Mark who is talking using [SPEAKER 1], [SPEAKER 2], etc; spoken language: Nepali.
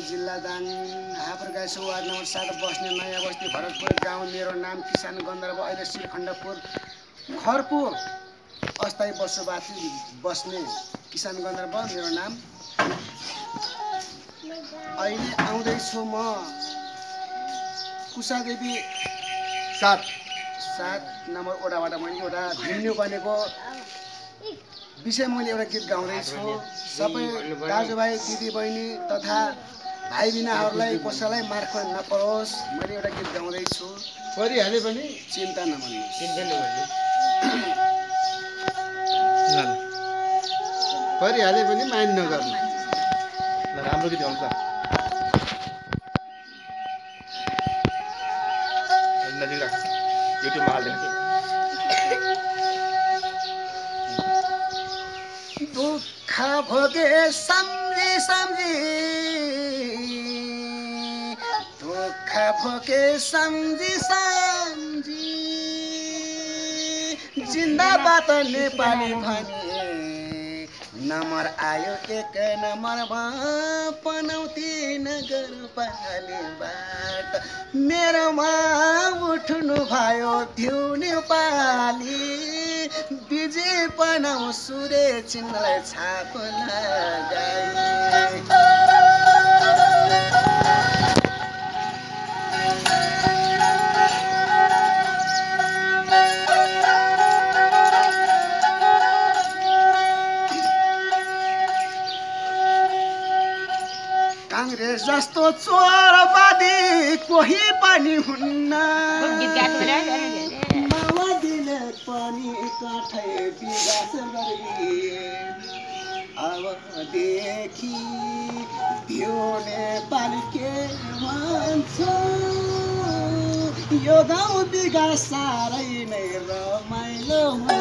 [SPEAKER 1] जिल्ला दाङ हापरगाइसो वार्ड नम्बर 7 बस्ने नयाँ बस्ती भरतपुर गाउँ। मेरो नाम किसान गन्धर्व, अहिले श्रीखण्डपुर खर्पु अस्थायी बसोबासी बस्ने किसान गन्धर्व मेरो नाम। अहिले आउँदैछु म कुसादेवी 7 नम्बर ओडाबाट मैले एउटा भिन्नु बनेको विषय मैले एउटा गीत गाउँदैछु। सबै दाजुभाइ दिदीबहिनी तथा भाइ बिनाहरूलाई कसैलाई मार्ख नपरोस्, मैले एउटा गीत गाउँदैछु।
[SPEAKER 2] परिहाले पनि
[SPEAKER 1] चिन्ता नमान्नु,
[SPEAKER 2] परिहाले पनि माइन्ड नगर्नु। राम्रो गीत गाउँछ। नजिक राख, युट्युबमा हाल्दिनु।
[SPEAKER 1] दुःख भोगे सम्झी सम्झी, दुःख भोगे सम्झी सम्झी, जिन्दाबाद नेपाली भने नम्बर आयो 1 नम्बरमा पनौती नगरपालिबाट। मेरोमा उठ्नु भयो धिउने पाली, बिजे पनाउ सुरे चिन्हलाई छाप लगाई। काङ्ग्रेस जस्तो चोरवादी कोही पनि हुन्न, माओवादीले पनि कठै विकास गरिए। अबदेखि यो नेपाली के भन्छ, यो गाउँ विकास साह्रै नै रमाइलो हो।